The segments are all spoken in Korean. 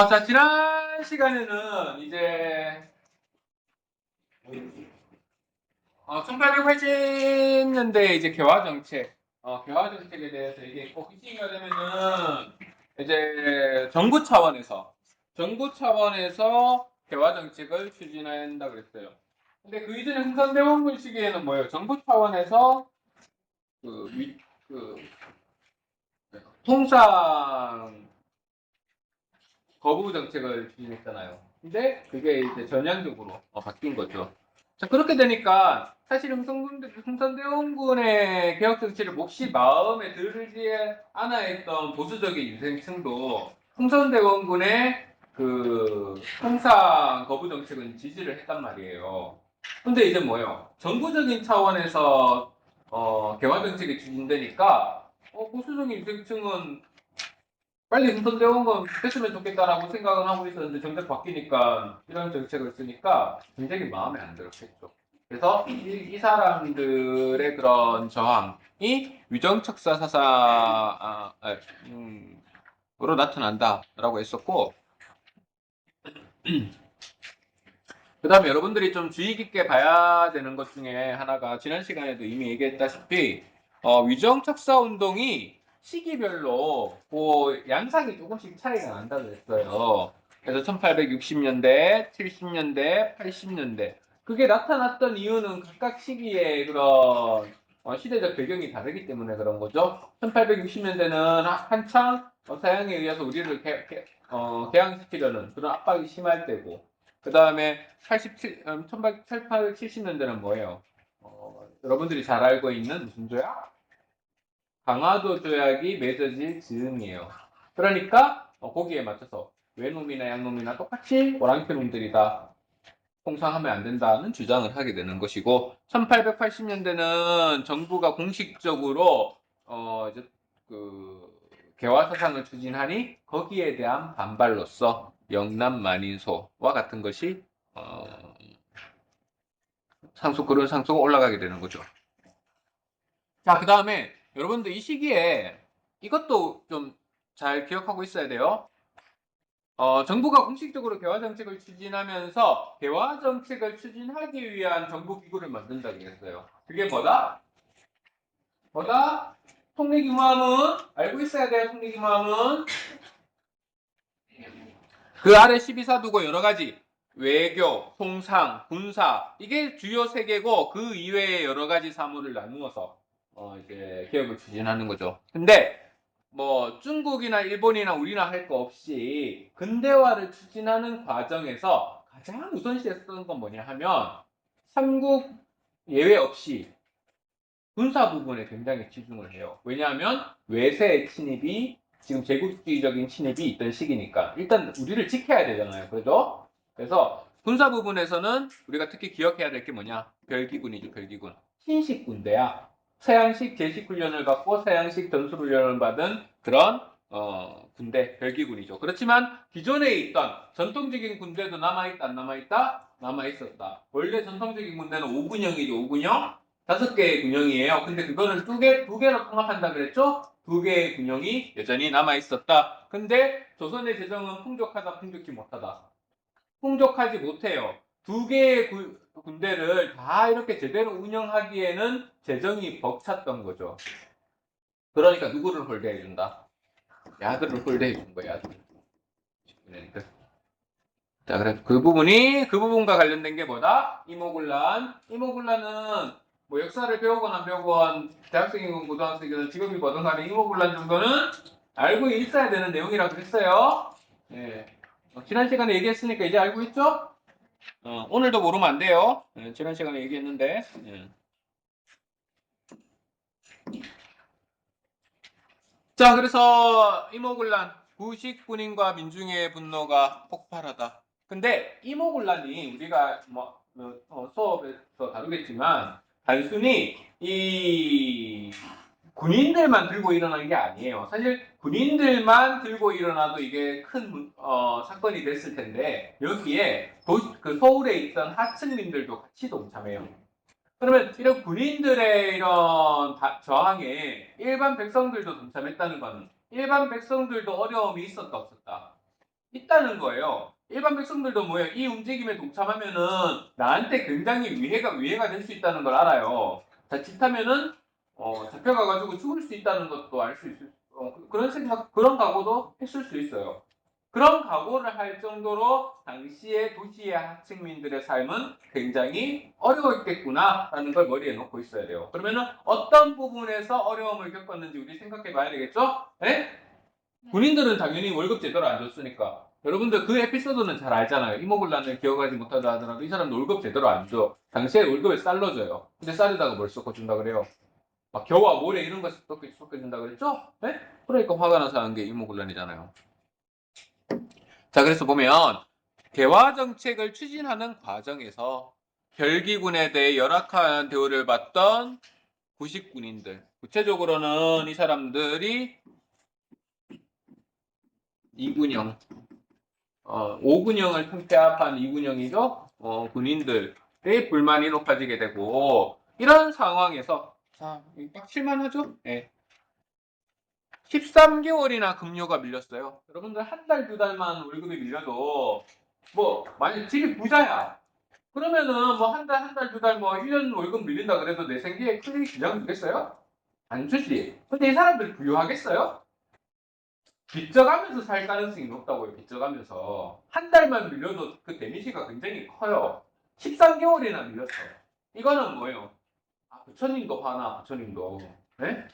자, 지난 시간에는 이제 1880년대 이제 개화 정책, 개화 정책에 대해서 얘기했고, 그 시기가 되면은 이제 정부 차원에서 개화 정책을 추진해야 한다 그랬어요. 근데 그 이전에 흥선대원군 시기에는 뭐예요? 정부 차원에서 그, 그 통상 거부 정책을 추진했잖아요. 근데 그게 이제 전향적으로 바뀐 거죠. 자, 그렇게 되니까 사실 흥선대원군의 개혁 정치를 몹시 마음에 들지 않아 했던 보수적인 유생층도 흥선대원군의 그 통상 거부 정책은 지지를 했단 말이에요. 근데 이제 뭐예요? 정부적인 차원에서 개화 정책이 추진되니까 보수적인 유생층은 빨리 흥선대원 건 됐으면 좋겠다라고 생각을 하고 있었는데 정작 바뀌니까 이런 정책을 쓰니까 굉장히 마음에 안 들었겠죠. 그래서 이 사람들의 그런 저항이 위정척사 사상으로 나타난다라고 했었고, 그 다음에 여러분들이 좀 주의 깊게 봐야 되는 것 중에 하나가 지난 시간에도 이미 얘기했다시피 위정척사 운동이 시기별로 그 양상이 조금씩 차이가 난다고 했어요. 그래서 1860년대, 70년대, 80년대 그게 나타났던 이유는 각각 시기에 그런 시대적 배경이 다르기 때문에 그런 거죠. 1860년대는 한창 서양에 의해서 우리를 개항시키려는 그런 압박이 심할 때고, 그 다음에 1870년대는 뭐예요? 여러분들이 잘 알고 있는 무슨 조약? 강화도 조약이 맺어질 즈음이에요. 그러니까 거기에 맞춰서 외놈이나 양놈이나 똑같이 오랑캐놈들이다. 통상하면 안 된다는 주장을 하게 되는 것이고, 1880년대는 정부가 공식적으로 이제 그 개화 사상을 추진하니 거기에 대한 반발로서 영남 만인소와 같은 것이 그런 상수가 올라가게 되는 거죠. 자, 그 다음에 여러분들 이 시기에 이것도 좀 잘 기억하고 있어야 돼요. 정부가 공식적으로 개화 정책을 추진하면서 개화 정책을 추진하기 위한 정부 기구를 만든다고 했어요. 그게 뭐다? 뭐다? 통일기무함은 알고 있어야 돼요. 통일기무함은 그 아래 12사두고 여러 가지 외교, 통상, 군사 이게 주요 세 개고 그 이외에 여러 가지 사무를 나누어서 이제 개혁을 추진하는 거죠. 근데 뭐 중국이나 일본이나 우리나 할 거 없이 근대화를 추진하는 과정에서 가장 우선시했던 건 뭐냐 하면 삼국 예외 없이 군사 부분에 굉장히 치중을 해요. 왜냐하면 외세의 침입이 지금 제국주의적인 침입이 있던 시기니까 일단 우리를 지켜야 되잖아요. 그죠? 그래서 군사 부분에서는 우리가 특히 기억해야 될 게 뭐냐? 별기군이죠. 별기군. 신식 군대야. 서양식 제식 훈련을 받고 서양식 전술 훈련을 받은 그런 군대, 별기군이죠. 그렇지만 기존에 있던 전통적인 군대도 남아있다, 안 남아있다? 남아있었다. 원래 전통적인 군대는 5군형이죠. 5군형. 5개의 군형이에요. 근데 그거는 두 개로 통합한다 그랬죠? 2개의 군형이 여전히 남아있었다. 근데 조선의 재정은 풍족하다, 풍족히 못하다. 풍족하지 못해요. 2개의 군대를 다 이렇게 제대로 운영하기에는 재정이 벅찼던 거죠. 그러니까 누구를 홀대해준다? 야들을 홀대해준 거야, 야들. 그러니까. 자, 그래서 그 부분과 관련된 게 뭐다? 이모군란. 이모군란은 뭐 역사를 배우건 안 배우건 대학생이건 고등학생이건 직업이 뭐든 간에 이모군란 정도는 알고 있어야 되는 내용이라고 했어요. 예. 지난 시간에 얘기했으니까 이제 알고 있죠? 오늘도 모르면 안 돼요. 지난 시간에 얘기했는데. 예. 자, 그래서 이모군란. 구식 군인과 민중의 분노가 폭발하다. 근데 이모군란이 우리가 수업에서 다루겠지만 단순히 이 군인들만 들고 일어나는 게 아니에요. 사실 군인들만 들고 일어나도 이게 큰 사건이 됐을 텐데 여기에 그 서울에 있던 하층민들도 같이 동참해요. 그러면 이런 군인들의 이런 저항에 일반 백성들도 동참했다는 건 일반 백성들도 어려움이 있었다 없었다? 있다는 거예요. 일반 백성들도 뭐예요? 이 움직임에 동참하면은 나한테 굉장히 위해가 될 수 있다는 걸 알아요. 자칫하면은 잡혀가가지고 죽을 수 있다는 것도 알 수 있을 그런 생각 그런 각오도 했을 수 있어요. 그런 각오를 할 정도로 당시의 도시의 학생민들의 삶은 굉장히 어려웠겠구나라는 걸 머리에 놓고 있어야 돼요. 그러면은 어떤 부분에서 어려움을 겪었는지 우리 생각해 봐야 되겠죠? 네? 군인들은 당연히 월급 제대로 안 줬으니까. 여러분들 그 에피소드는 잘 알잖아요. 이모군란을 기억하지 못하다 하더라도 이 사람도 월급 제대로 안 줘. 당시에 월급에 쌀로 줘요. 근데 쌀에다가 뭘 섞어준다 그래요? 막 겨와 모래 이런 거 섞어준다 그랬죠? 네? 그러니까 화가 나서 한 게 이모군란이잖아요. 자, 그래서 보면 개화 정책을 추진하는 과정에서 별기군에 대해 열악한 대우를 받던 구식군인들, 구체적으로는 이 사람들이 이군영, 5군영을 통폐합한 이군영이죠. 군인들의 불만이 높아지게 되고 이런 상황에서 자, 딱 실만하죠? 네. 13개월이나 급료가 밀렸어요. 여러분들 한 달, 두 달만 월급이 밀려도 뭐 만약 집이 부자야. 그러면은 뭐 한 달, 한 달, 두 달, 뭐 1년 월급 밀린다 그래도 내 생계에 크게 지장 주겠어요? 안 주지. 근데 이 사람들 부유하겠어요? 빚져가면서 살 가능성이 높다고요. 빚져가면서 한 달만 밀려도 그 데미지가 굉장히 커요. 13개월이나 밀렸어. 이거는 뭐예요? 아, 부처님도 화나, 부처님도. 네?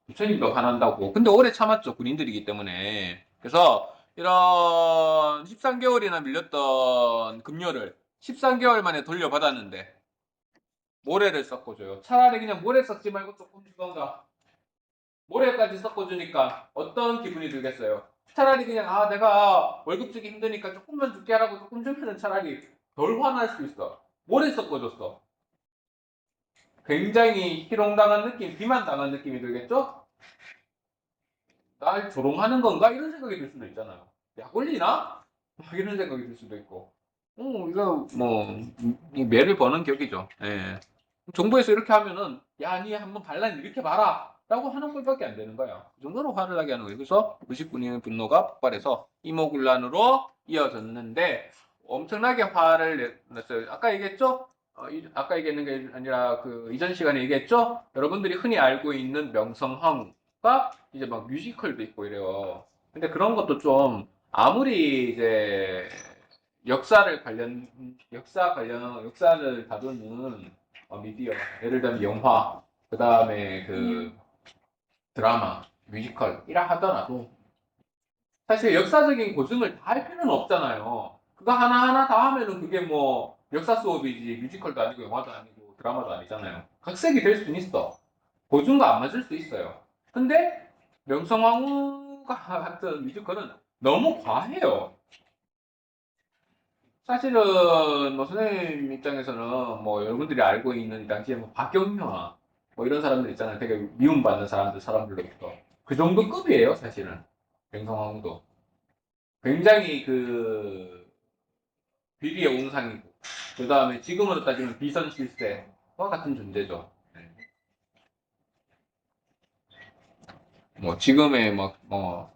부처님도 화난다고. 근데 오래 참았죠. 군인들이기 때문에. 그래서 이런 13개월이나 밀렸던 급료를 13개월 만에 돌려받았는데 모래를 섞어줘요. 차라리 그냥 모래 섞지 말고 조금 주던가. 모레까지 섞어주니까 어떤 기분이 들겠어요? 차라리 그냥 아 내가 월급 주기 힘드니까 조금만 줄게 하라고 조금 주면은 차라리 덜 화날 수 있어. 모래 섞어줬어. 굉장히 희롱당한 느낌, 비만당한 느낌이 들겠죠? 날 조롱하는 건가? 이런 생각이 들 수도 있잖아요. 약 올리나? 막 이런 생각이 들 수도 있고. 이거 뭐 매를 버는 격이죠. 예. 정부에서 이렇게 하면은 야, 니 한번 반란 이렇게 봐라. 라고 하는 꼴밖에 안 되는 거야. 그 정도로 화를 나게 하는 거예요. 그래서 90군인의 분노가 폭발해서 이모군란으로 이어졌는데 엄청나게 화를 냈어요. 아까 얘기했죠? 아까 얘기했는 게 아니라 그 이전 시간에 얘기했죠? 여러분들이 흔히 알고 있는 명성황후가 이제 막 뮤지컬도 있고 이래요. 근데 그런 것도 좀 아무리 이제 역사를 다루는 미디어, 예를 들면 영화, 그 다음에 그 드라마, 뮤지컬, 이라 하더라도 사실 역사적인 고증을 다 할 필요는 없잖아요. 그거 하나하나 다 하면은 그게 뭐 역사 수업이지 뮤지컬도 아니고 영화도 아니고 드라마도 아니잖아요. 각색이 될 수는 있어. 고증과 안 맞을 수 있어요. 근데 명성황후가 같은 뮤지컬은 너무 과해요. 사실은 뭐 선생님 입장에서는 뭐 여러분들이 알고 있는 이 당시에 뭐 박경화 뭐 이런 사람들 있잖아요. 되게 미움받는 사람들로부터 그 정도 급이에요, 사실은. 명성황후도 굉장히 그 비리의 온상이고 그 다음에 지금으로 따지면 비선실세와 같은 존재죠. 네. 뭐 지금의 뭐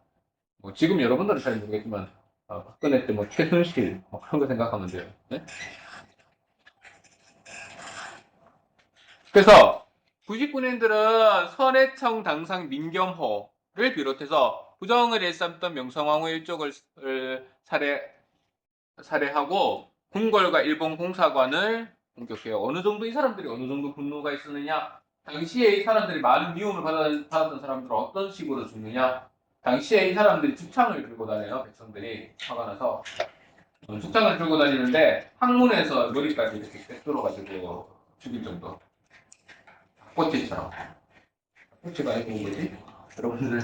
지금 여러분들은 잘 모르겠지만 박근혜 때 뭐 최순실 뭐 그런 거 생각하면 돼요. 네? 그래서 99년들은 선해청 당상 민겸호를 비롯해서 부정을 일삼던 명성황후 일족을 살해하고 궁궐과 일본 공사관을 공격해요. 어느 정도 이 사람들이 어느 정도 분노가 있었느냐? 당시에 이 사람들이 많은 미움을 받았던 사람들은 어떤 식으로 죽느냐? 당시에 이 사람들이 죽창을 들고 다녀요. 백성들이 화가 나서 죽창을 들고 다니는데 항문에서 머리까지 이렇게 꿰뚫어가지고 죽일 정도. 꽃이처럼. 꽃이가 아니고 뭐지? 여러분들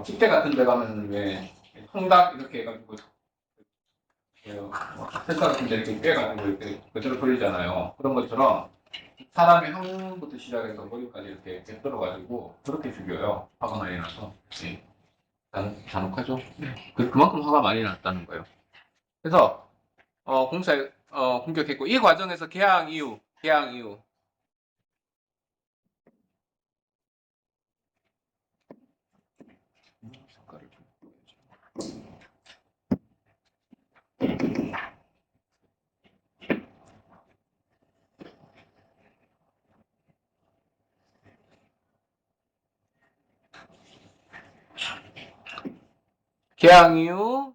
축제 같은 데 가면 왜 통닭 이렇게 해가지고 세차 같은 데 이렇게 빼가지고 이렇게 그대로 돌리잖아요. 그런 것처럼 사람의 항문부터 시작해서 머리까지 이렇게 꿰뚫어가지고 그렇게 죽여요. 화가 많이 나서. 네. 잔혹하죠? 그만큼 화가 많이 났다는 거예요. 그래서 공격했고 이 과정에서 개항 이후 개항 이후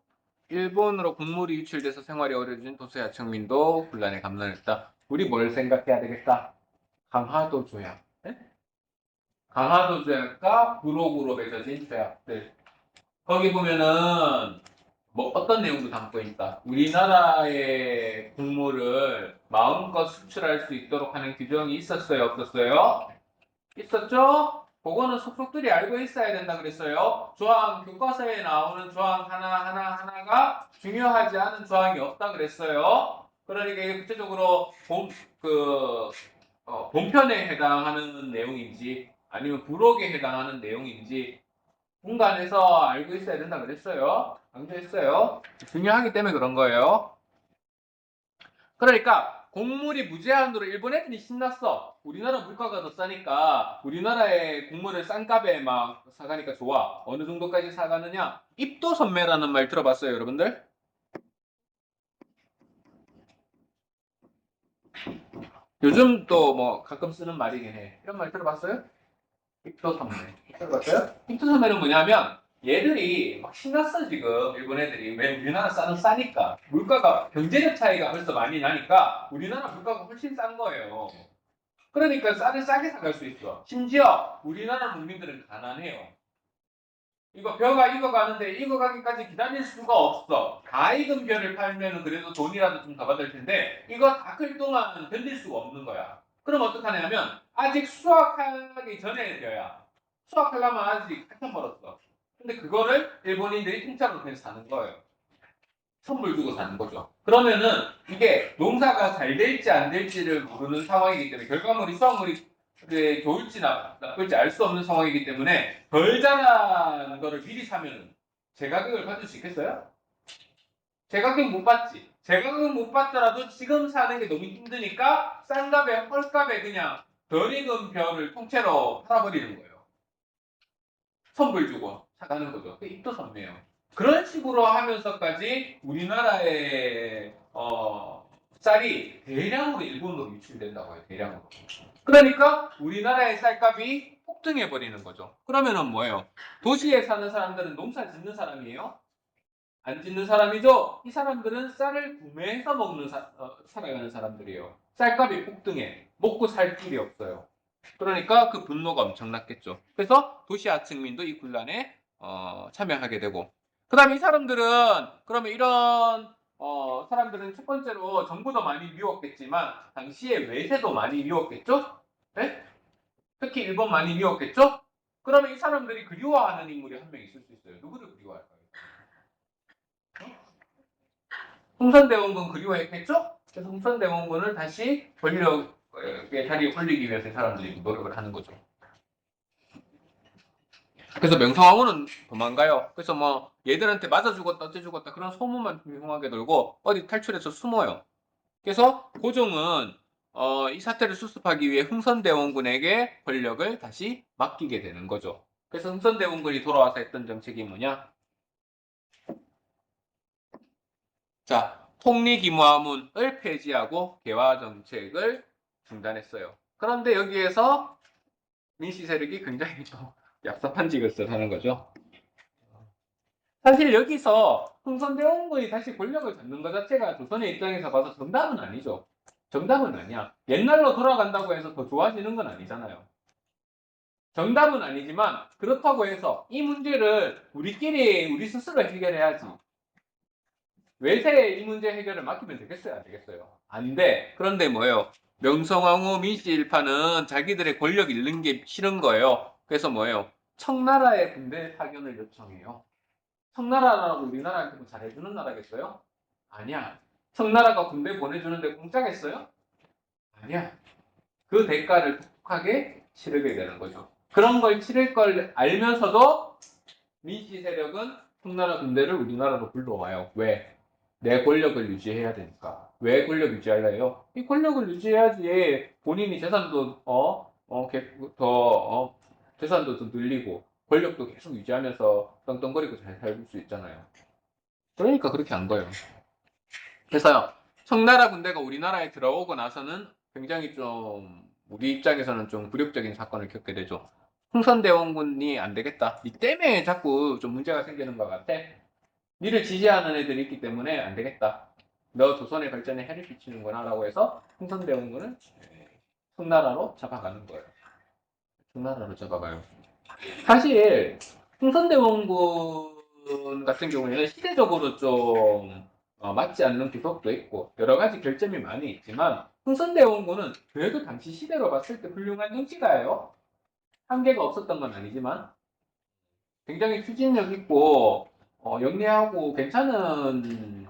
일본으로 국물이 유출돼서 생활이 어려워진 도서 야청민도 군란에 감난했다. 우리 뭘 생각해야 되겠다? 강화도 조약. 네? 강화도 조약과 부록으로 맺어진 조약들. 거기 보면은 뭐 어떤 내용도 담고 있다. 우리나라의 국물을 마음껏 수출할 수 있도록 하는 규정이 있었어요, 없었어요? 있었죠? 그거는 속속들이 알고 있어야 된다 그랬어요. 조항, 교과서에 나오는 조항 하나가 중요하지 않은 조항이 없다 그랬어요. 그러니까 이게 구체적으로 본편에 해당하는 내용인지 아니면 부록에 해당하는 내용인지 공간에서 알고 있어야 된다 그랬어요. 강조했어요. 중요하기 때문에 그런 거예요. 그러니까 곡물이 무제한으로 일본 애들이 신났어. 우리나라 물가가 더 싸니까 우리나라의 곡물을 싼 값에 막 사가니까 좋아. 어느 정도까지 사가느냐? 입도선매라는 말 들어봤어요, 여러분들? 요즘 또 뭐 가끔 쓰는 말이긴 해. 이런 말 들어봤어요? 입도선매. 들어봤어요? 입도선매는 뭐냐면 얘들이 막 신났어 지금 일본 애들이. 왜? 우리나라 쌀은 싸니까. 물가가 경제력 차이가 벌써 많이 나니까 우리나라 물가가 훨씬 싼 거예요. 그러니까 쌀을 싸게 사갈 수 있어. 심지어 우리나라 국민들은 가난해요. 이거 벼가 익어가는데 익어가기까지 기다릴 수가 없어. 다 익은 벼를 팔면 그래도 돈이라도 좀 더 받을 텐데 이거 다 클 동안 견딜 수가 없는 거야. 그럼 어떡하냐면 아직 수확하기 전에 벼야. 수확하려면 아직 한참 멀었어. 근데 그거를 일본인들이 통째로 그냥 사는 거예요. 선물 주고 사는 거죠. 그러면은 이게 농사가 잘 될지 안 될지를 모르는 상황이기 때문에 결과물이 수확물이 좋을지 나쁠지 알 수 없는 상황이기 때문에 덜 자란 거를 미리 사면 제 가격을 받을 수 있겠어요? 제 가격 못 받지. 제 가격 못 받더라도 지금 사는 게 너무 힘드니까 싼 값에 헐값에 그냥 덜 익은 벼를 통째로 팔아버리는 거예요. 선불 주고 사가는 거죠. 입도 선매요. 그런 식으로 하면서까지 우리나라의 쌀이 대량으로 일본으로 유출된다고 해요. 대량으로. 그러니까 우리나라의 쌀값이 폭등해 버리는 거죠. 그러면은 뭐예요? 도시에 사는 사람들은 농사 짓는 사람이에요? 안 짓는 사람이죠? 이 사람들은 쌀을 구매해서 살아가는 사람들이에요. 쌀값이 폭등해. 먹고 살 길이 없어요. 그러니까 그 분노가 엄청났겠죠. 그래서 도시 하층민도 이 군란에 참여하게 되고, 그다음에 이 사람들은 그러면 이런 사람들은 첫 번째로 정부도 많이 미웠겠지만 당시에 외세도 많이 미웠겠죠? 네? 특히 일본 많이 미웠겠죠? 그러면 이 사람들이 그리워하는 인물이 한 명 있을 수 있어요. 누구를 그리워할까요? 흥선대원군 그리워했겠죠? 그래서 흥선대원군을 다시 권력의 자리에 올리기 위해서 사람들이 노력을 하는 거죠. 그래서 명성황후는 도망가요. 그래서 뭐 얘들한테 맞아 죽었다 어째 죽었다 그런 소문만 흉흉하게 돌고 어디 탈출해서 숨어요. 그래서 고종은 이 사태를 수습하기 위해 흥선대원군에게 권력을 다시 맡기게 되는 거죠. 그래서 흥선대원군이 돌아와서 했던 정책이 뭐냐? 자, 통리기무화문을 폐지하고 개화 정책을 중단했어요. 그런데 여기에서 민씨 세력이 굉장히 또 얍삽한 짓을 하는 거죠. 사실 여기서 흥선대원군이 다시 권력을 잡는 것 자체가 조선의 입장에서 봐서 정답은 아니죠. 정답은 아니야. 옛날로 돌아간다고 해서 더 좋아지는 건 아니잖아요. 정답은 아니지만 그렇다고 해서 이 문제를 우리 스스로 해결해야지. 외세에 이 문제 해결을 맡기면 되겠어요? 안 되겠어요? 안 돼. 그런데 뭐예요? 명성황후 민씨 일파는 자기들의 권력 잃는 게 싫은 거예요. 그래서 뭐예요? 청나라의 군대 파견을 요청해요. 청나라라고 우리나라한테 뭐 잘해주는 나라겠어요? 아니야. 청나라가 군대 보내주는데 공짜겠어요? 아니야. 그 대가를 독하게 치르게 되는 거죠. 그런 걸 치를 걸 알면서도 민씨 세력은 청나라 군대를 우리나라로 불러와요. 왜? 내 권력을 유지해야 되니까. 왜 권력 유지하려요? 이 권력을 유지해야지 본인이 재산도 재산도 더 늘리고 권력도 계속 유지하면서 떵떵거리고 잘 살고 수 있잖아요. 그러니까 그렇게 한 거예요. 그래서요, 청나라 군대가 우리나라에 들어오고 나서는 굉장히 좀 우리 입장에서는 좀 굴욕적인 사건을 겪게 되죠. 흥선대원군이 안 되겠다. 이 때문에 자꾸 좀 문제가 생기는 것 같아. 니를 지지하는 애들이 있기 때문에 안 되겠다. 너 조선의 발전에 해를 끼치는구나 라고 해서 흥선대원군을 청나라로 잡아가는 거예요. 청나라로 잡아가요. 사실 흥선대원군 같은 경우에는 시대적으로 좀 맞지 않는 구석도 있고 여러 가지 결점이 많이 있지만 흥선대원군은 그래도 당시 시대로 봤을 때 훌륭한 정치가예요. 한계가 없었던 건 아니지만 굉장히 추진력 있고 영리하고 괜찮은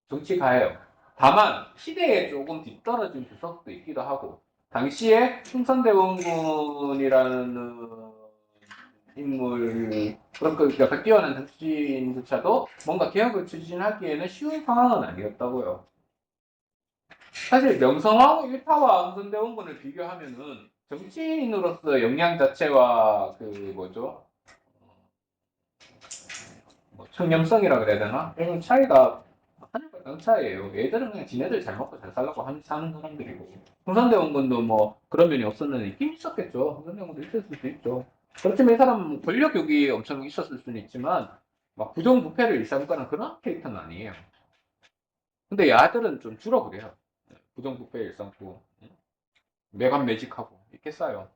정치가예요. 다만 시대에 조금 뒤떨어진 구석도 있기도 하고 당시에 충선대원군이라는 인물 그렇게 약간 뛰어난 정치인조차도 뭔가 개혁을 추진하기에는 쉬운 상황은 아니었다고요. 사실 명성황후 일파와 흥선대원군을 비교하면은 정치인으로서 역량 자체와 그 뭐죠? 뭐 청렴성이라 그래야 되나? 이런 차이가 하늘과 땅 차이예요. 얘들은 그냥 지네들 잘 먹고 잘 살라고 사는 사람들이고 흥선대원군도 뭐 그런 면이 없었는데 있긴 있었겠죠. 흥선대원군도 있었을 수도 있죠. 그렇지만 이 사람은 권력욕이 엄청 있었을 수는 있지만 막 부정부패를 일삼거나 그런 캐릭터는 아니에요. 근데 야들은 좀 줄어버려요. 부정부패 일삼고 매간매직하고 있겠어요.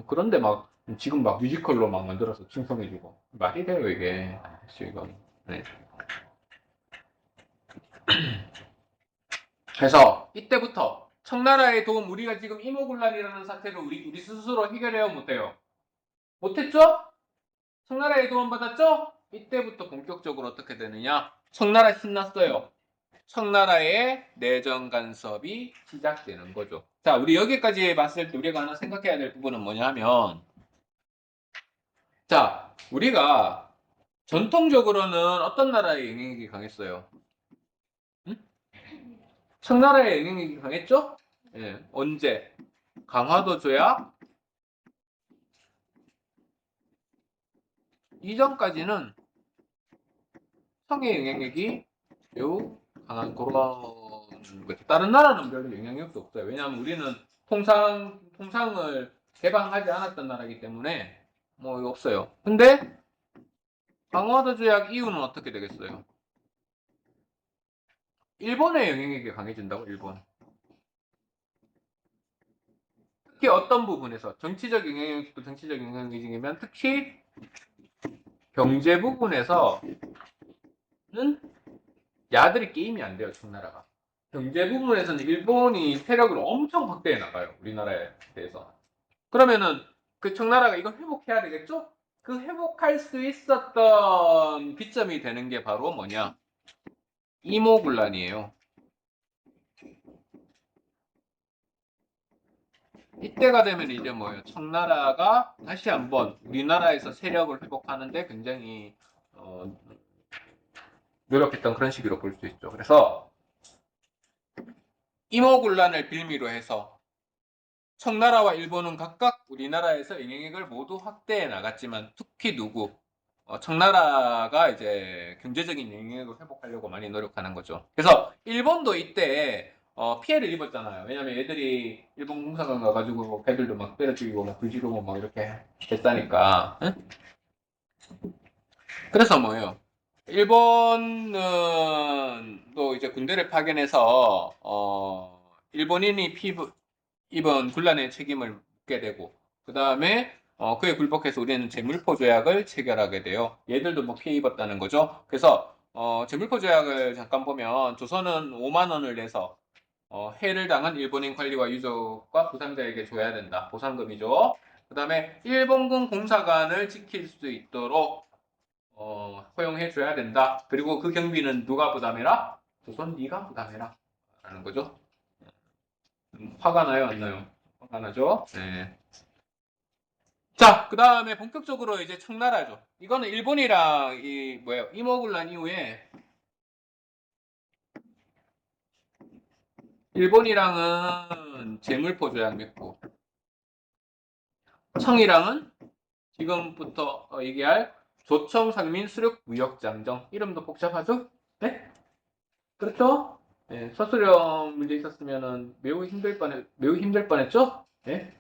그런데 막 지금 막 뮤지컬로 막 만들어서 칭송해주고 말이 돼요 이게. 지금. 네. 그래서 이때부터 청나라의 도움 우리가 지금 이모군란이라는 사태를 우리 스스로 해결해야 못해요. 못했죠? 청나라의 도움 받았죠? 이때부터 본격적으로 어떻게 되느냐? 청나라 신났어요. 청나라의 내정 간섭이 시작되는 거죠. 자, 우리 여기까지 봤을 때 우리가 하나 생각해야 될 부분은 뭐냐면, 자, 우리가 전통적으로는 어떤 나라의 영향력이 강했어요? 응? 청나라의 영향력이 강했죠? 예, 언제? 강화도 조약 이전까지는 성의 영향력이 매우 강한 그런 거죠. 다른 나라는 별로 영향력도 없어요. 왜냐하면 우리는 통상을 개방하지 않았던 나라이기 때문에 뭐 없어요. 근데 강화도 조약 이후는 어떻게 되겠어요? 일본의 영향력이 강해진다고 일본. 특히 어떤 부분에서 정치적 영향력도 정치적 영향력이지만 특히 경제 부분에서는 야들이 게임이 안 돼요, 청나라가. 경제 부분에서는 일본이 세력을 엄청 확대해 나가요, 우리나라에 대해서. 그러면은 그 청나라가 이걸 회복해야 되겠죠? 그 회복할 수 있었던 기점이 되는 게 바로 뭐냐? 이모군란이에요. 이때가 되면 이제 뭐예요? 청나라가 다시 한번 우리나라에서 세력을 회복하는데 굉장히 노력했던 그런 시기로 볼 수 있죠. 그래서 이모군란을 빌미로 해서 청나라와 일본은 각각 우리나라에서 영향력을 모두 확대해 나갔지만 특히 누구? 청나라가 이제 경제적인 영향력을 회복하려고 많이 노력하는 거죠. 그래서 일본도 이때 피해를 입었잖아요. 왜냐면 애들이 일본 공사관 가가지고 배들도 막 때려 죽이고 막 불지르고 막 이렇게 했다니까. 응? 그래서 뭐예요? 일본은 또 이제 군대를 파견해서 일본인이 입은 군란의 책임을 묻게 되고 그 다음에 그에 굴복해서 우리는 제물포 조약을 체결하게 돼요. 얘들도 뭐 피해 입었다는 거죠. 그래서 제물포 조약을 잠깐 보면 조선은 5만 원을 내서 해를 당한 일본인 관리와 유족과 부상자에게 줘야 된다. 보상금이죠. 그 다음에 일본군 공사관을 지킬 수 있도록 허용해 줘야 된다. 그리고 그 경비는 누가 부담해라? 조선 네가 부담해라. 라는 거죠. 화가 나요, 안 나요? 화가 나죠? 네. 자, 그 다음에 본격적으로 이제 청나라죠. 이거는 일본이랑 이 뭐예요? 이모군란 이후에 일본이랑은 제물포 조약 맺고 청이랑은 지금부터 얘기할 조청 상민 수륙 무역 장정. 이름도 복잡하죠? 네? 그렇죠? 네, 서술형 문제 있었으면은 매우 힘들 뻔했죠? 네?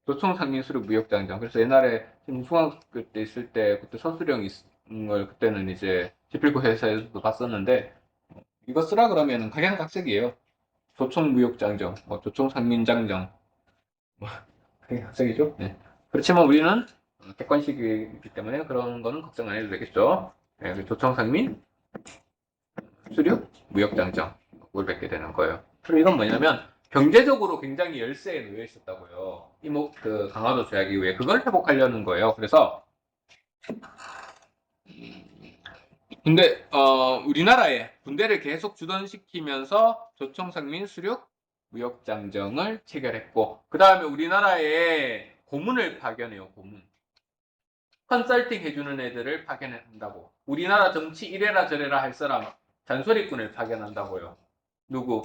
조청 상민 수륙 무역 장정. 그래서 옛날에 중학교 때 있을 때 그때 서술형을 그때는 이제 지필고사에서도 봤었는데 이거 쓰라 그러면 각양각색이에요. 조총무역장정, 조총상민장정, 뭐 각양각색이죠. 네. 그렇지만 우리는 객관식이기 때문에 그런 거는 걱정 안 해도 되겠죠. 네, 조총상민 수륙 무역장정 을 뵙게 되는 거예요. 그리고 이건 뭐냐면 경제적으로 굉장히 열세에 놓여 있었다고요. 그 강화도 조약 이후에 그걸 회복하려는 거예요. 그래서 근데 우리나라에 군대를 계속 주둔시키면서 조총상민 수륙 무역장정을 체결했고 그 다음에 우리나라에 고문을 파견해요. 고문. 컨설팅 해주는 애들을 파견한다고. 우리나라 정치 이래라 저래라 할 사람 잔소리꾼을 파견한다고요. 누구?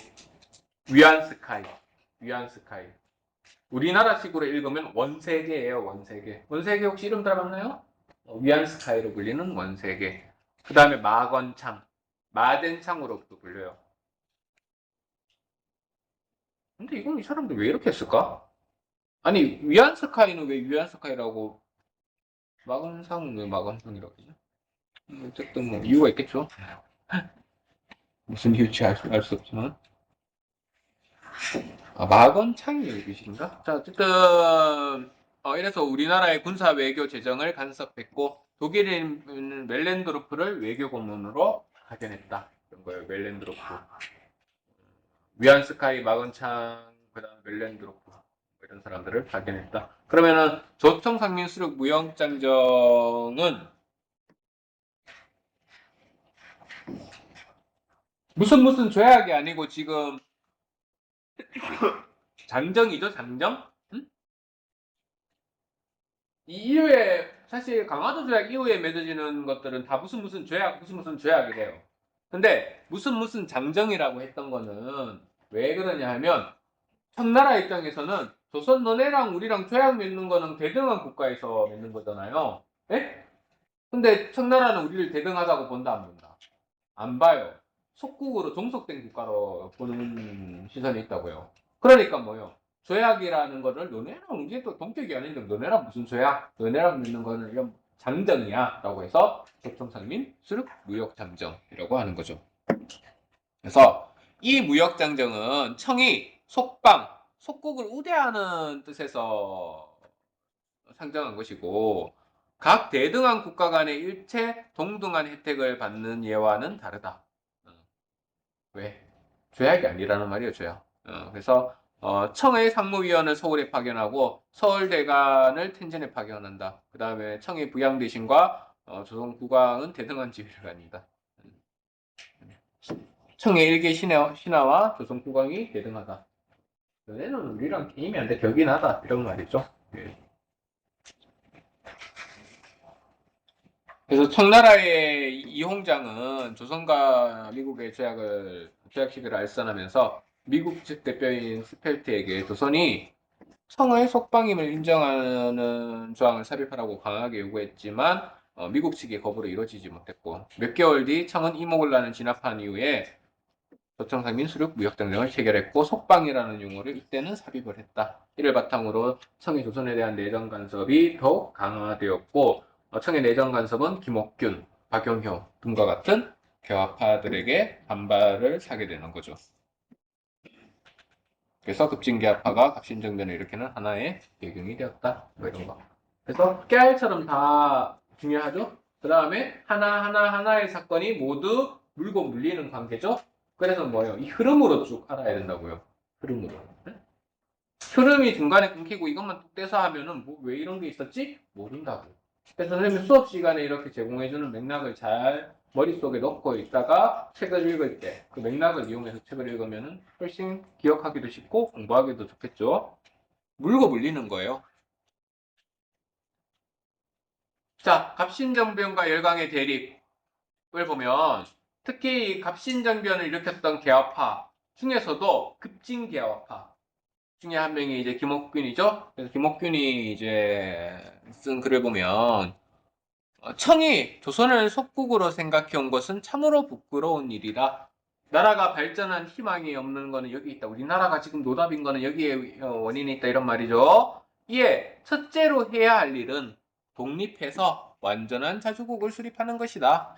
위안스카이. 위안스카이. 우리나라식으로 읽으면 원세계예요. 원세계. 원세계 혹시 이름 들어봤나요? 위안스카이로 불리는 원세계. 그 다음에 마건창. 마덴창으로도 불려요. 근데 이건 이 사람들 왜 이렇게 했을까? 아니 위안스카이는 왜 위안스카이라고 마건창은 왜 마건창이라고 하죠? 어쨌든 뭐 이유가 있겠죠. 무슨 이유인지 알 수 없지만 마건창이 여기신가? 자 어쨌든 이래서 우리나라의 군사 외교 재정을 간섭했고 독일인 멜렌드로프를 외교 고문으로 파견했다. 이런 거예요. 멜렌드로프, 위안스카이, 마건창, 그다음 멜렌드로프 이런 사람들을 파견했다. 그러면은 조청상민 수륙 무역장정은 무슨 조약이 아니고 지금 장정이죠, 장정? 응? 이 이후에 사실 강화도 조약 이후에 맺어지는 것들은 다 무슨 조약 무슨 조약이래요. 근데 무슨 장정이라고 했던 거는 왜 그러냐 하면 청나라 입장에서는 조선 너네랑 우리랑 조약 맺는 거는 대등한 국가에서 맺는 거잖아요. 예? 근데 청나라는 우리를 대등하다고 본다 안 본다? 안 봐요. 속국으로 종속된 국가로 보는 시선이 있다고요. 그러니까 뭐요? 조약이라는 거를 너네랑 이게 또 동격이 아닌데 너네랑 무슨 조약? 너네랑 맺는 거는 이런 장정이야 라고 해서 조청상민 수륙 무역장정이라고 하는 거죠. 그래서 이 무역장정은 청이 속방, 속국을 우대하는 뜻에서 상정한 것이고 각 대등한 국가 간의 일체 동등한 혜택을 받는 예와는 다르다. 왜? 조약이 아니라는 말이에요, 조약. 그래서 청의 상무위원을 서울에 파견하고 서울대관을 텐진에 파견한다. 그 다음에 청의 부양대신과 조선국왕은 대등한 지위를 갖는다. 청의 일개 신하와 조선국왕이 대등하다. 얘는 우리랑 게임이 안 돼, 격이 나다. 이런 말이죠. 예. 그래서 청나라의 이홍장은 조선과 미국의 조약 시기를 알선하면서 미국 측 대표인 스펠트에게 조선이 청의 속방임을 인정하는 조항을 삽입하라고 강하게 요구했지만 미국 측의 거부로 이루어지지 못했고 몇 개월 뒤 청은 이모군란을 진압한 이후에 조청상민 수륙 무역장정을 체결했고 속방이라는 용어를 이때는 삽입을 했다. 이를 바탕으로 청의 조선에 대한 내정 간섭이 더욱 강화되었고 청의 내정 간섭은 김옥균, 박용효 등과 같은 개화파들에게 반발을 사게 되는 거죠. 그래서 급진개화파가 갑신정변을 일으키는 하나의 배경이 되었다. 뭐 이런 거. 그래서 깨알처럼 다 중요하죠. 그 다음에 하나의 사건이 모두 물고 물리는 관계죠. 그래서 뭐예요? 이 흐름으로 쭉 알아야 된다고요. 흐름으로. 흐름이 중간에 끊기고 이것만 뚝 떼서 하면은 뭐 왜 이런 게 있었지? 모른다고. 그래서 선생님이 수업 시간에 이렇게 제공해주는 맥락을 잘 머릿속에 넣고 있다가 책을 읽을 때 그 맥락을 이용해서 책을 읽으면 훨씬 기억하기도 쉽고 공부하기도 좋겠죠. 물고 물리는 거예요. 자, 갑신정변과 열강의 대립을 보면 특히 이 갑신정변을 일으켰던 개화파 중에서도 급진개화파 중에 한 명이 이제 김옥균이죠. 그래서 김옥균이 이제 쓴 글을 보면 청이 조선을 속국으로 생각해 온 것은 참으로 부끄러운 일이다. 나라가 발전한 희망이 없는 거는 여기 있다. 우리나라가 지금 노답인 거는 여기에 원인이 있다. 이런 말이죠. 이에 첫째로 해야 할 일은 독립해서 완전한 자주국을 수립하는 것이다.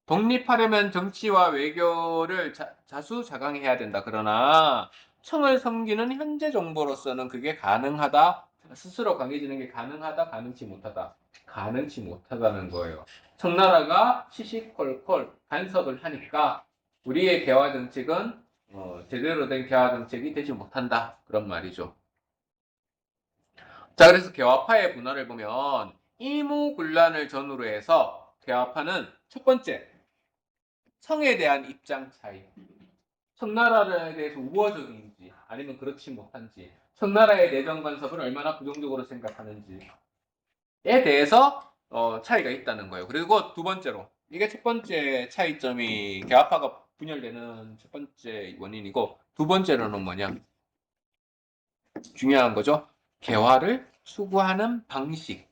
독립하려면 정치와 외교를 자수자강해야 된다. 그러나 청을 섬기는 현재 정부로서는 그게 가능하다. 스스로 강해지는 게 가능하다, 가능치 못하다. 가능치 못하다는 거예요. 청나라가 시시콜콜 간섭을 하니까 우리의 개화 정책은 제대로 된 개화 정책이 되지 못한다. 그런 말이죠. 자, 그래서 개화파의 분화를 보면 이무군란을 전후로 해서 개화파는 첫 번째, 성에 대한 입장 차이. 청나라에 대해서 우호적인지 아니면 그렇지 못한지, 청나라의 내정 간섭을 얼마나 부정적으로 생각하는지에 대해서 차이가 있다는 거예요. 그리고 두 번째로, 이게 첫 번째 차이점이 개화파가 분열되는 첫 번째 원인이고, 두 번째로는 뭐냐? 중요한 거죠. 개화를 추구하는 방식.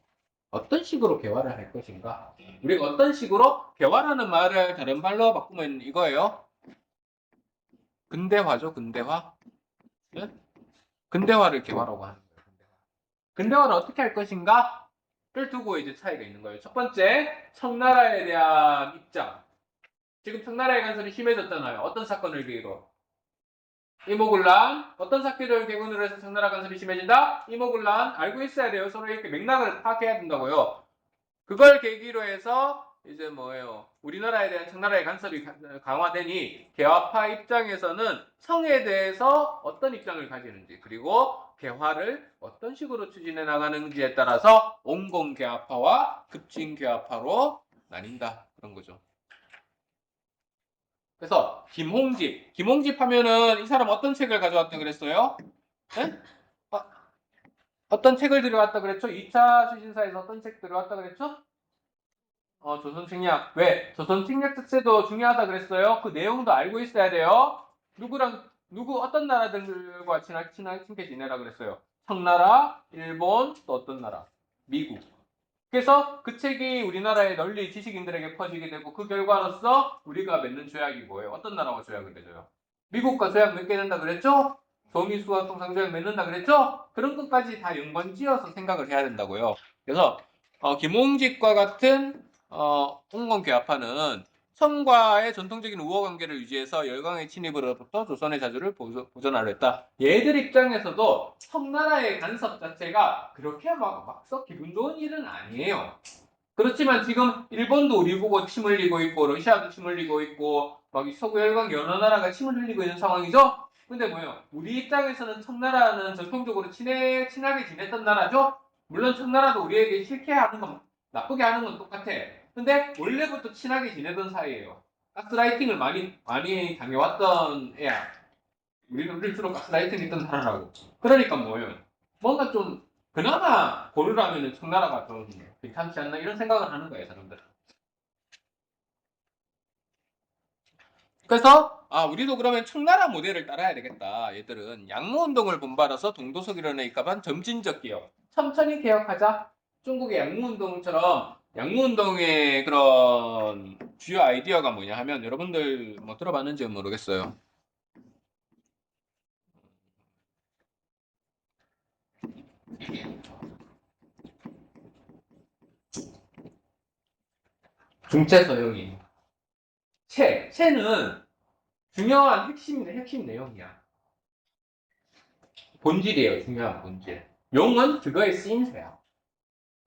어떤 식으로 개화를 할 것인가? 우리가 어떤 식으로 개화라는 말을 다른 말로 바꾸면 이거예요. 근대화죠, 근대화. 네? 근대화를 개화라고 하는 거예요. 근대화를 어떻게 할 것인가를 두고 이제 차이가 있는 거예요. 첫 번째, 청나라에 대한 입장. 지금 청나라의 간섭이 심해졌잖아요. 어떤 사건을 계기로? 이모군란. 어떤 사건을 계기로 해서 청나라 간섭이 심해진다? 이모군란. 알고 있어야 돼요. 서로 이렇게 맥락을 파악해야 된다고요. 그걸 계기로 해서 이제 뭐예요? 우리나라에 대한 청나라의 간섭이 강화되니 개화파 입장에서는 성에 대해서 어떤 입장을 가지는지, 그리고 개화를 어떤 식으로 추진해 나가는지에 따라서 온건개화파와 급진개화파로 나뉜다. 그런 거죠. 그래서 김홍집 하면은 이 사람 어떤 책을 가져왔다 그랬어요? 네? 어떤 책을 들여왔다 그랬죠? 2차 수신사에서 어떤 책 들여왔다 그랬죠? 조선책략. 왜? 조선책략 자체도 중요하다 그랬어요. 그 내용도 알고 있어야 돼요. 어떤 나라들과 친하게 지내라 그랬어요. 청나라, 일본, 또 어떤 나라? 미국. 그래서 그 책이 우리나라에 널리 지식인들에게 퍼지게 되고 그 결과로서 우리가 맺는 조약이 뭐예요? 어떤 나라와 조약을 맺어요? 미국과 조약 맺게 된다 그랬죠? 조미수와 통상조약 맺는다 그랬죠? 그런 것까지 다 연관지어서 생각을 해야 된다고요. 그래서 김홍직과 같은 홍건개화파는 성과의 전통적인 우호관계를 유지해서 열강의 침입으로부터 조선의 자주를 보존하려 했다. 얘들 입장에서도 청나라의 간섭 자체가 그렇게 막썩 기분 좋은 일은 아니에요. 그렇지만 지금 일본도 우리 보고 침 흘리고 있고 러시아도 침 흘리고 있고 막 서구 열강 여러 나라가 침을 흘리고 있는 상황이죠. 근데 뭐예요? 우리 입장에서는 청나라는 전통적으로 친하게 지냈던 나라죠. 물론 청나라도 우리에게 싫게 하는 건 나쁘게 하는 건 똑같아. 근데 원래부터 친하게 지내던 사이예요. 가스라이팅을 많이 당해왔던 애야. 우리는 실수로 가스라이팅 했던 나라라고. 그러니까 뭐예요? 뭔가 좀 그나마 고르라면 청나라가 좀 괜찮지 않나 이런 생각을 하는 거예요, 사람들은. 그래서 우리도 그러면 청나라 모델을 따라야 되겠다. 얘들은 양무운동을 본받아서 동도석 일원에 입각한 점진적 개혁. 천천히 개혁하자. 중국의 양무운동처럼 양무운동의 그런 주요 아이디어가 뭐냐 하면 여러분들 뭐 들어봤는지 모르겠어요. 중체서형이. 체는 중요한 핵심 내용이야. 본질이에요, 중요한 본질. 용은 그거의 쓰임새야.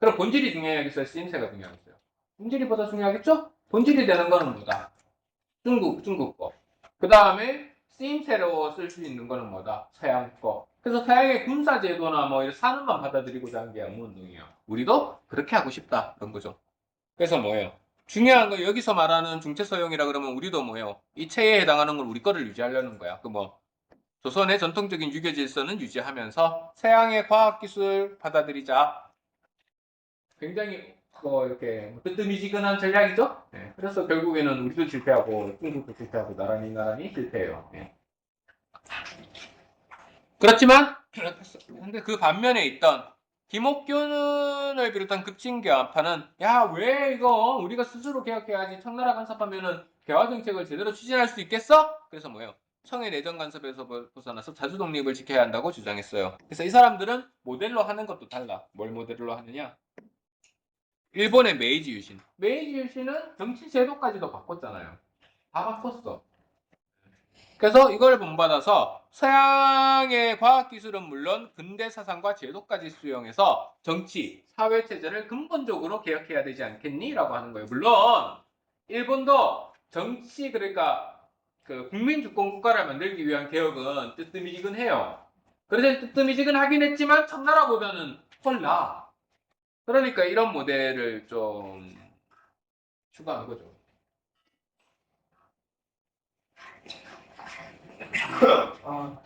그럼 본질이 중요하겠어요? 쓰임새가 중요하겠어요? 본질이 보다 중요하겠죠? 본질이 되는 거는 뭐다? 중국 거. 그 다음에 쓰임새로 쓸 수 있는 거는 뭐다? 서양 거. 그래서 서양의 군사제도나 뭐 이런 산업만 받아들이고자 하는 게 양무운동이에요. 우리도 그렇게 하고 싶다. 그런 거죠. 그래서 뭐예요? 중요한 건 여기서 말하는 중체서용이라 그러면 우리도 뭐예요? 이 체에 해당하는 건 우리 거를 유지하려는 거야. 그 뭐 조선의 전통적인 유교 질서는 유지하면서 서양의 과학기술 받아들이자. 굉장히 이렇게 뜨뜻미지근한 전략이죠. 네. 그래서 결국에는 우리도 실패하고 중국도 실패하고 나란히 실패해요. 네. 그렇지만 근데 그 반면에 있던 김옥균을 비롯한 급진개화파는 야 왜 이거 우리가 스스로 개혁해야지 청나라 간섭하면은 개화 정책을 제대로 추진할 수 있겠어? 그래서 뭐예요? 청의 내정 간섭에서 벗어나서 자주 독립을 지켜야 한다고 주장했어요. 그래서 이 사람들은 모델로 하는 것도 달라. 뭘 모델로 하느냐? 일본의 메이지 유신. 메이지 유신은 정치 제도까지도 바꿨잖아요. 다 바꿨어. 그래서 이걸 본받아서 서양의 과학기술은 물론 근대 사상과 제도까지 수용해서 정치, 사회체제를 근본적으로 개혁해야 되지 않겠니? 라고 하는 거예요. 물론 일본도 정치 그러니까 그 국민주권 국가를 만들기 위한 개혁은 뜨뜨미지근해요. 그래서 뜨뜨미지근하긴 했지만 청나라보다는 헐나. 그러니까 이런 모델을 좀 추가한 거죠. 아,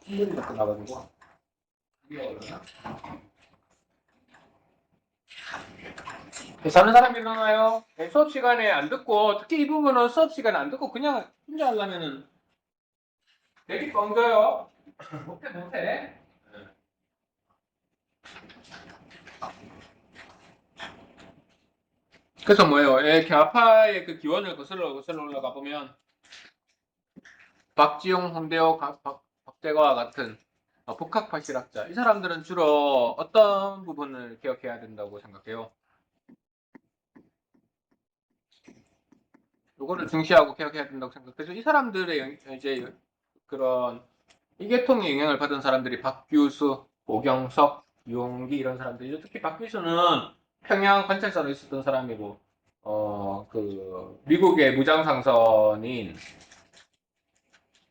콧물이 자꾸 나가지고. 자는 사람이 일어나요. 수업 시간에 안 듣고, 특히 이 부분은 수업 시간에 안 듣고 그냥 혼자 하려면은 되게 뻥져요. 못해. 그래서 뭐예요? 개화파의 그 기원을 거슬러 올라가 보면 박지용, 홍대호, 박재과와 같은 복학파 실학자 이 사람들은 주로 어떤 부분을 기억해야 된다고 생각해요? 요거를 중시하고 기억해야 된다고 생각해서 이 사람들의 이제 그런 이계통의 영향을 받은 사람들이 박규수, 오경석, 유홍기 이런 사람들이죠. 특히 박규수는 평양 관찰사로 있었던 사람이고 그 미국의 무장 상선인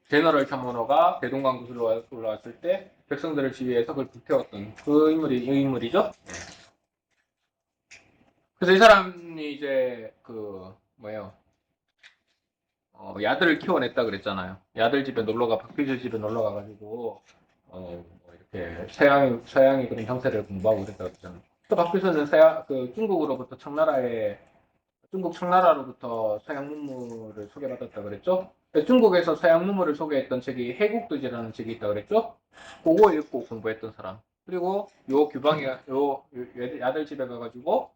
제너럴 켜모노가 대동강 구슬로 올라왔을 때 백성들을 지휘해서 그걸 불태웠던 그 인물이 이 인물이죠. 그래서 이 사람이 이제 그 뭐예요? 야들을 키워냈다 그랬잖아요. 야들 집에 놀러가 박규수 집에 놀러 가가지고 뭐 이렇게 서양의 그런 형태를 공부하고 그랬다 그랬잖아요. 또 박규수는 그 중국으로부터 중국 청나라로부터 서양 문물을 소개받았다 그랬죠. 중국에서 서양 문물을 소개했던 책이 해국도지라는 책이 있다 그랬죠. 그거 읽고 공부했던 사람. 그리고 요 규방이 야들 집에 가가지고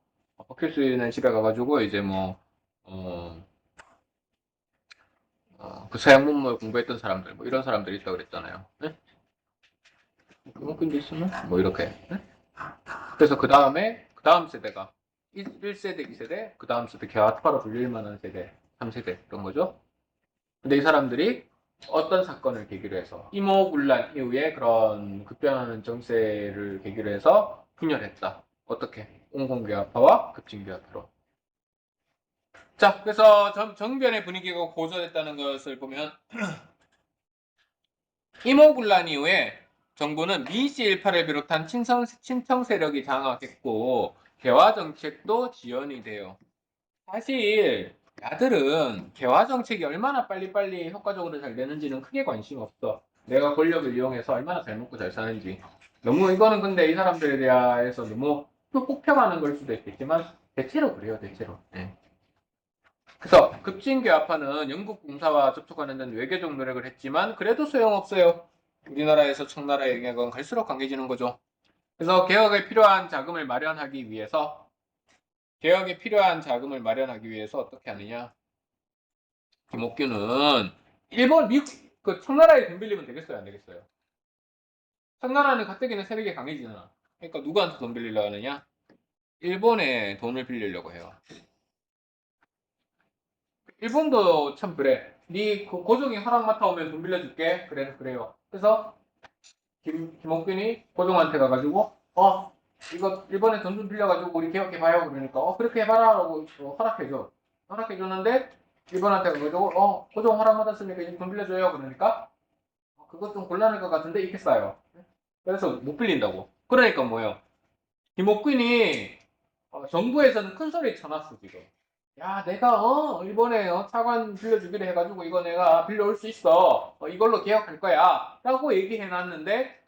박규수는 집에 가가지고 이제 뭐 그 서양 문물 공부했던 사람들, 뭐 이런 사람들이 있다고 그랬잖아요. 네? 그만큼 있으면 뭐 이렇게. 네? 그래서 그 다음 세대가 1세대, 2세대, 그 다음 세대 개화파로 불릴 만한 세대, 3세대 그런 거죠. 근데 이 사람들이 어떤 사건을 계기로 해서 이모군란 이후에 그런 급변하는 정세를 계기로 해서 분열했다. 어떻게? 옹공개화파와 급진개화파로. 자, 그래서 정변의 분위기가 고조됐다는 것을 보면 이모군란 이후에 정부는 민씨 일파를 비롯한 친청 세력이 장악했고 개화 정책도 지연이 돼요. 사실 야들은 개화 정책이 얼마나 빨리빨리 효과적으로 잘 되는지는 크게 관심 없어. 내가 권력을 이용해서 얼마나 잘 먹고 잘 사는지. 너무 이거는 근데 이 사람들에 대해서 너무 폭평하는 걸 수도 있겠지만 대체로 그래요, 대체로. 네. 그래서 급진개화파는 영국 공사와 접촉하는 데는 외교적 노력을 했지만 그래도 소용없어요. 우리나라에서 청나라의 영향은 갈수록 강해지는 거죠. 그래서 개혁에 필요한 자금을 마련하기 위해서 어떻게 하느냐? 김옥규는 일본, 미국, 그 청나라에 돈 빌리면 되겠어요, 안 되겠어요? 청나라는 가뜩이나 세력이 강해지잖아. 그러니까 누구한테 돈 빌리려고 하느냐? 일본에 돈을 빌리려고 해요. 일본도 참 그래. 네 고종이 허락 맡아오면 돈 빌려줄게. 그래요. 그래서 김옥균이 고종한테 가가지고 이거 일본에 돈 좀 빌려가지고 우리 개혁해봐요. 그러니까 그렇게 해봐라라고 허락해줘. 허락해줬는데 일본한테 가가지고 고종 허락받았으니까 이제 돈 빌려줘요. 그러니까 그것 좀 곤란할 것 같은데 이렇게 싸요. 그래서 못 빌린다고. 그러니까 뭐예요? 김옥균이 정부에서는 큰 소리 쳐놨어 지금. 야 내가 일본에 차관 빌려주기로 해가지고 이거 내가 빌려올 수 있어. 이걸로 계약할 거야. 라고 얘기해놨는데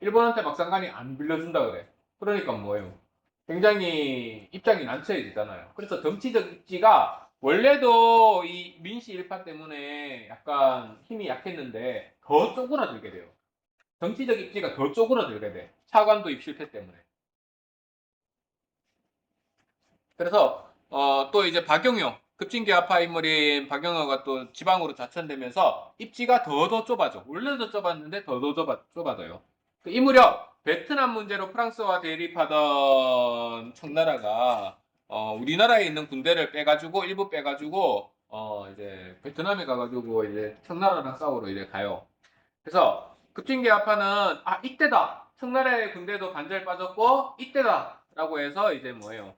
일본한테 막상간이 안 빌려준다 그래. 그러니까 뭐예요? 굉장히 입장이 난처해지잖아요. 그래서 정치적 입지가 원래도 이 민씨 일파 때문에 약간 힘이 약했는데 더 쪼그라들게 돼요. 정치적 입지가 더 쪼그라들게 돼. 차관도 입 실패 때문에. 그래서 또 이제 박용효 급진계아파 인물인 박용효가 또 지방으로 좌천되면서 입지가 더 좁아져. 원래도 좁았는데 더 좁아져요. 이 무렵 베트남 문제로 프랑스와 대립하던 청나라가 우리나라에 있는 군대를 빼가지고 일부 빼가지고 이제 베트남에 가가지고 이제 청나라랑 싸우러 이제 가요. 그래서 급진계아파는 이때다. 청나라의 군대도 반절 빠졌고 이때다라고 해서 이제 뭐예요?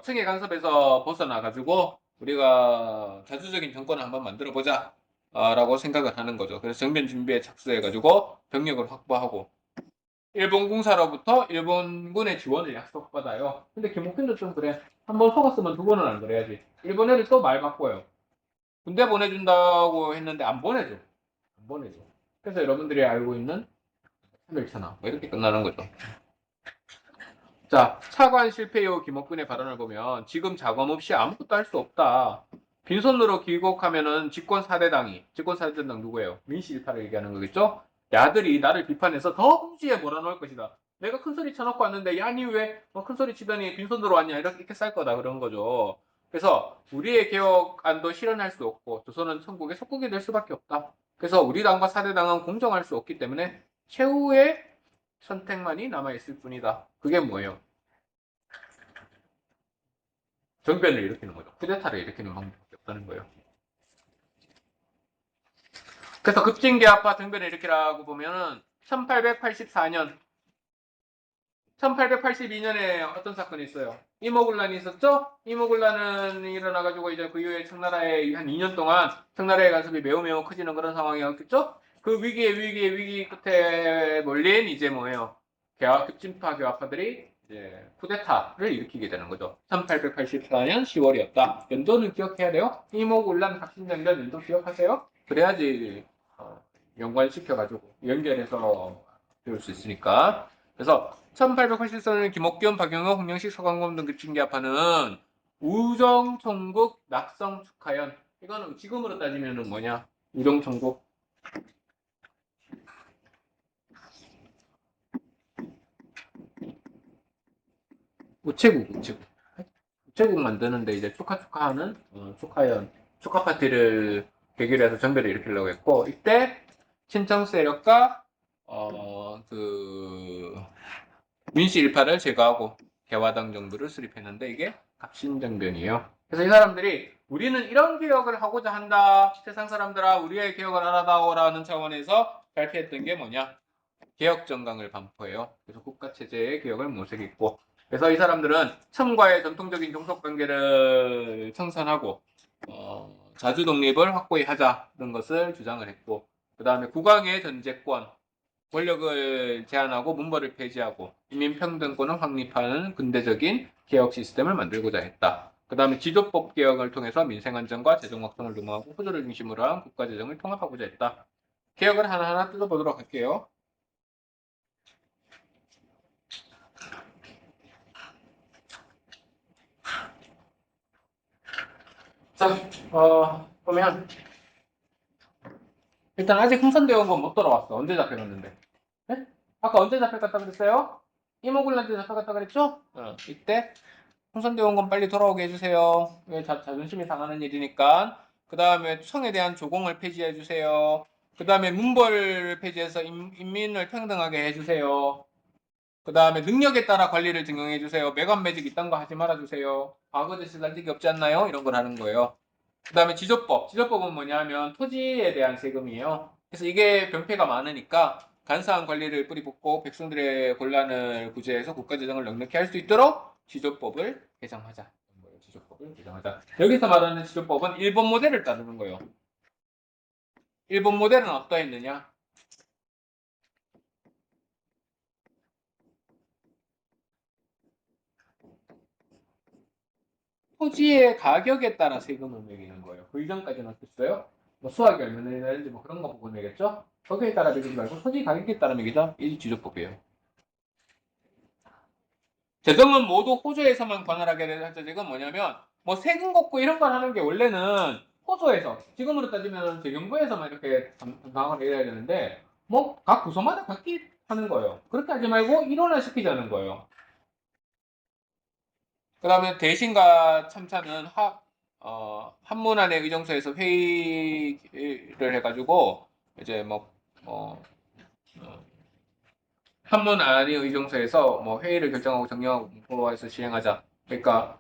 청해 간섭에서 벗어나가지고 우리가 자주적인 정권을 한번 만들어 보자. 라고 생각을 하는 거죠. 그래서 정변 준비에 착수해가지고 병력을 확보하고 일본 공사로부터 일본군의 지원을 약속받아요. 근데 김옥균도 좀 그래. 한 번 속았으면 두 번은 안 그래야지. 일본 애들 또 말 바꿔요. 군대 보내준다고 했는데 안 보내줘. 안 보내줘. 그래서 여러분들이 알고 있는 3일천하 뭐 이렇게 끝나는 거죠. 자, 차관 실패 이후 김옥균의 발언을 보면 지금 작업 없이 아무것도 할 수 없다. 빈손으로 귀국하면은 집권 4대당이 집권 4대당 누구예요? 민씨 일파를 얘기하는 거겠죠? 야들이 나를 비판해서 더 궁지에 몰아넣을 것이다. 내가 큰 소리 쳐놓고 왔는데 야니 왜 큰 소리 치더니 빈손으로 왔냐 이렇게 쌀 거다 그런 거죠. 그래서 우리의 개혁안도 실현할 수 없고 조선은 천국의 속국이 될 수밖에 없다. 그래서 우리 당과 4대당은 공정할 수 없기 때문에 최후의 선택만이 남아있을 뿐이다. 그게 뭐예요? 정변을 일으키는 거죠. 쿠데타를 일으키는 방법밖에 없다는 거예요. 그래서 급진계아파 정변을 일으키라고 보면은 1884년 1882년에 어떤 사건이 있어요? 이모군란이 있었죠? 이모군란은 일어나가지고 이제 그 이후에 청나라에 한 2년 동안 청나라의 간섭이 매우 커지는 그런 상황이었겠죠? 그 위기 끝에 몰린 이제 뭐예요? 급진파 교화파들이 이제 쿠데타를 일으키게 되는 거죠. 1884년 10월이었다. 연도는 기억해야 돼요. 이모군란 각신정변 연도 기억하세요? 그래야지 연관시켜가지고 연결해서 배울 수 있으니까. 그래서 1884년 김옥균, 박영호, 홍영식, 서광범 등 급진계아파는 우정총국 낙성 축하연. 이거는 지금으로 따지면은 뭐냐? 우정총국 우체국 만드는데 이제 축하하는 축하연 축하 파티를 계기로 해서 정배를 일으키려고 했고 이때 친정 세력과 그 민씨 일파를 제거하고 개화당 정부를 수립했는데 이게 갑신정변이에요. 그래서 이 사람들이 우리는 이런 개혁을 하고자 한다. 세상 사람들아 우리의 개혁을 알아다오라는 차원에서 발표했던 게 뭐냐? 개혁정강을 반포해요. 그래서 국가체제의 개혁을 모색했고 그래서 이 사람들은 청과의 전통적인 종속관계를 청산하고 자주독립을 확고히 하자는 것을 주장을 했고 그 다음에 국왕의 전제권 권력을 제한하고 문벌을 폐지하고 인민평등권을 확립하는 근대적인 개혁 시스템을 만들고자 했다. 그 다음에 지도법 개혁을 통해서 민생안정과 재정 확충을 도모하고 호조를 중심으로 한 국가재정을 통합하고자 했다. 개혁을 하나하나 뜯어보도록 할게요. 자, 보면 일단 아직 흥선대원 건 못 돌아왔어. 언제 잡혀갔는데? 네? 아까 언제 잡혀갔다 그랬어요? 이모굴란테 잡혀갔다 그랬죠? 이때 흥선대원군 빨리 돌아오게 해주세요. 왜 자존심이 상하는 일이니까. 그 다음에 청에 대한 조공을 폐지해 주세요. 그 다음에 문벌을 폐지해서 인민을 평등하게 해주세요. 그 다음에 능력에 따라 관리를 증명해 주세요. 매관매직 이딴 거 하지 말아 주세요. 과거에서 난 적이 없지 않나요? 이런 걸 하는 거예요. 그 다음에 지조법. 지조법은 뭐냐면 토지에 대한 세금이에요. 그래서 이게 병폐가 많으니까 간사한 관리를 뿌리뽑고 백성들의 곤란을 구제해서 국가재정을 넉넉히 할 수 있도록 지조법을 개정하자. 지조법을 규정하자. 여기서 말하는 지조법은 일본 모델을 따르는 거예요. 일본 모델은 어떠했느냐? 토지의 가격에 따라 세금을 매기는 거예요. 그 이전까지는 어땠어요? 뭐 수학이 얼마나 되는지 뭐 그런 거 보고 매겼죠? 거기에 따라 매기지 말고 토지 가격에 따라 매기자. 이 지조법이에요. 재정은 모두 호주에서만 관할하게 되는 정책은 뭐냐면 뭐 세금 걷고 이런 걸 하는 게 원래는 호주에서 지금으로 따지면 재경부에서만 이렇게 담당을 해야 되는데 뭐 각 부서마다 각기 하는 거예요. 그렇게 하지 말고 일원화시키자는 거예요. 그 다음에 대신과 참사는 한문안의 의정서에서 회의를 해가지고 이제 뭐 어, 한문안의 의정서에서 뭐 회의를 결정하고 정령하고 공포해서 시행하자. 그러니까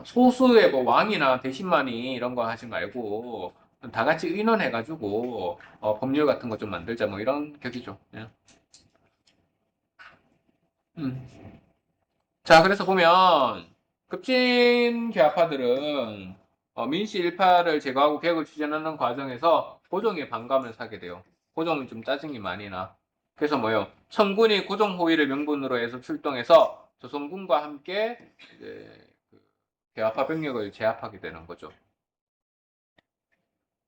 소수의 뭐 왕이나 대신만이 이런 거 하지 말고 다 같이 의논해가지고 법률 같은 거 좀 만들자 뭐 이런 격이죠. 예. 음. 자, 그래서 보면 급진 계약파들은 민씨 일파를 제거하고 계획을 추진하는 과정에서 고종의 반감을 사게 돼요. 고종은 좀 짜증이 많이 나. 그래서 뭐요? 청군이 고종 호위를 명분으로 해서 출동해서 조선군과 함께 이제 그 계약파 병력을 제압하게 되는 거죠.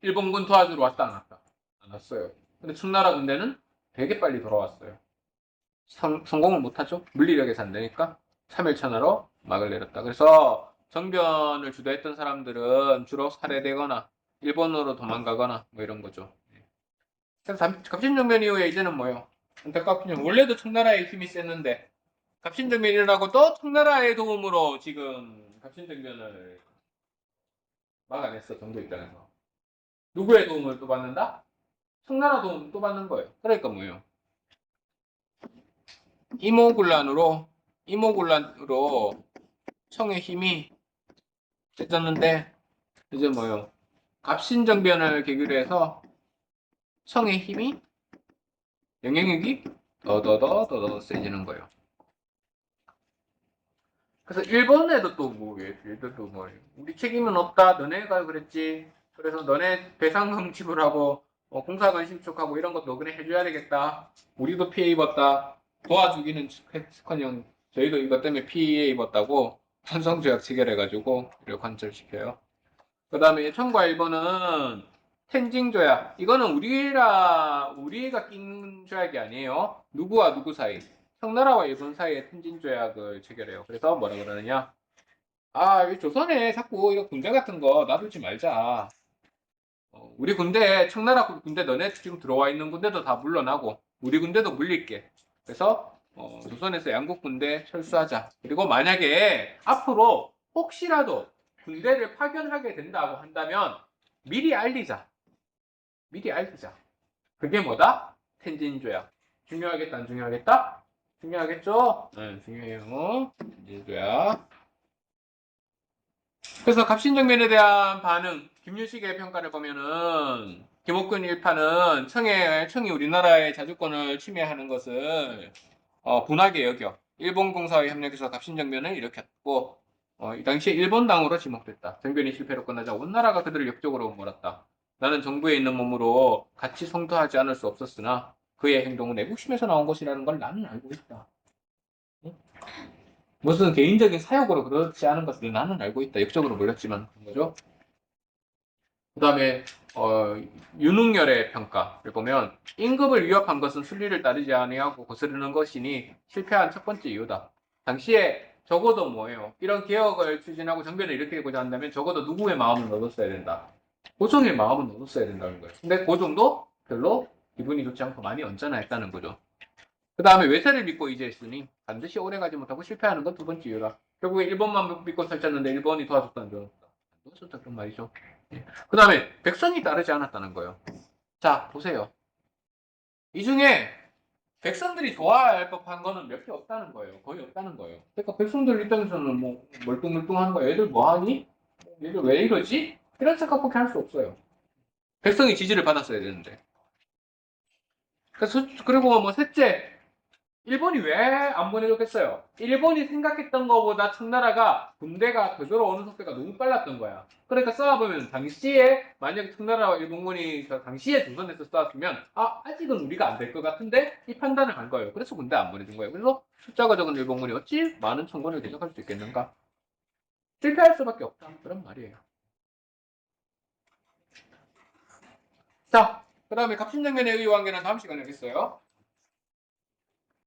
일본군 도와주러 왔다 안 왔다? 안 왔어요. 근데 청나라 군대는 되게 빨리 돌아왔어요. 성공을 못하죠. 물리력에서 안 되니까 3일천하로 막을 내렸다. 그래서 정변을 주도했던 사람들은 주로 살해되거나 일본으로 도망가거나 뭐 이런 거죠. 그래서 갑신정변 이후에 이제는 뭐요? 안타깝군요. 원래도 청나라의 힘이 셌는데 갑신정변이라고 또 청나라의 도움으로 지금 갑신정변을 막아냈어. 정도 입장에서. 누구의 도움을 또 받는다? 청나라 도움 또 받는 거예요. 그러니까 뭐예요? 이모군란으로 청의 힘이 세졌는데 이제 뭐요? 갑신정변을 계기로 해서 청의 힘이 영향력이 더더더 세지는 거예요. 그래서 일본에도 또뭐 얘들 또뭐 우리 책임은 없다. 너네가 그랬지. 그래서 너네 배상금 지불하고 공사관 신축하고 이런 것도 너네 해줘야 되겠다. 우리도 피해 입었다. 도와주기는 커녕 저희도 이것 때문에 피해 입었다고 환성조약 체결해가지고 이를 관철시켜요. 그 다음에 청과 일본은 텐징 조약. 이거는 우리가 낀 조약이 아니에요. 누구와 누구 사이? 청나라와 일본 사이에 텐징 조약을 체결해요. 그래서 뭐라 그러느냐? 이 조선에 자꾸 이런 군대 같은 거 놔두지 말자. 우리 군대, 청나라 군대 너네 지금 들어와 있는 군대도 다 물러나고 우리 군대도 물릴게. 그래서 조선에서 양국 군대 철수하자. 그리고 만약에 앞으로 혹시라도 군대를 파견하게 된다고 한다면 미리 알리자. 미리 알리자. 그게 뭐다? 텐진조약. 중요하겠다, 안 중요하겠다? 중요하겠죠? 네, 중요해요. 텐진조약. 그래서 갑신정변에 대한 반응, 김유식의 평가를 보면은 김옥균 일파는 청이 우리나라의 자주권을 침해하는 것을 분하게 여겨 일본 공사와 협력해서 갑신정변을 일으켰고 이 당시에 일본당으로 지목됐다. 정변이 실패로 끝나자 온 나라가 그들을 역적으로 몰았다. 나는 정부에 있는 몸으로 같이 성토하지 않을 수 없었으나 그의 행동은 애국심에서 나온 것이라는 걸 나는 알고 있다. 응? 무슨 개인적인 사욕으로 그렇지 않은 것을 나는 알고 있다. 역적으로 몰렸지만 그런 거죠. 그 다음에 윤웅열의 평가를 보면 임금을 위협한 것은 순리를 따르지 아니하고 거스르는 것이니 실패한 첫 번째 이유다. 당시에 적어도 뭐예요? 이런 개혁을 추진하고 정변을 일으키고자 한다면 적어도 누구의 마음을 얻었어야 된다. 고종의 마음을 얻었어야 된다는 거예요. 근데 고종도 별로 기분이 좋지 않고 많이 언짢아했다는 거죠. 그 다음에 외세를 믿고 이제했으니 반드시 오래가지 못하고 실패하는 건 두 번째 이유다. 결국에 일본만 믿고 설쳤는데 일본이 도와줬다는 줄 알았다. 도와줬다 그런 말이죠. 그 다음에 백성이 따르지 않았다는 거예요. 자, 보세요. 이 중에 백성들이 좋아할 법한 거는 몇 개 없다는 거예요. 거의 없다는 거예요. 그러니까 백성들 입장에서는 뭐 멀뚱멀뚱한 거야. 얘들 뭐하니? 얘들 왜 이러지? 이런 생각밖에 할 수 없어요. 백성이 지지를 받았어야 되는데. 그리고 뭐 셋째, 일본이 왜 안 보내줬겠어요? 일본이 생각했던 것보다 청나라가 군대가 되돌아오는 속도가 너무 빨랐던 거야. 그러니까 싸워보면 당시에 만약에 청나라와 일본군이 당시에 조선에서 싸웠으면 아직은 우리가 안 될 것 같은데 이 판단을 한 거예요. 그래서 군대 안 보내준 거예요. 그래서 숫자가 적은 일본군이 어찌 많은 청군을 대적할 수 있겠는가? 실패할 수밖에 없다. 그런 말이에요. 자, 그 다음에 갑신정변의 의관계는 다음 시간에 하겠어요.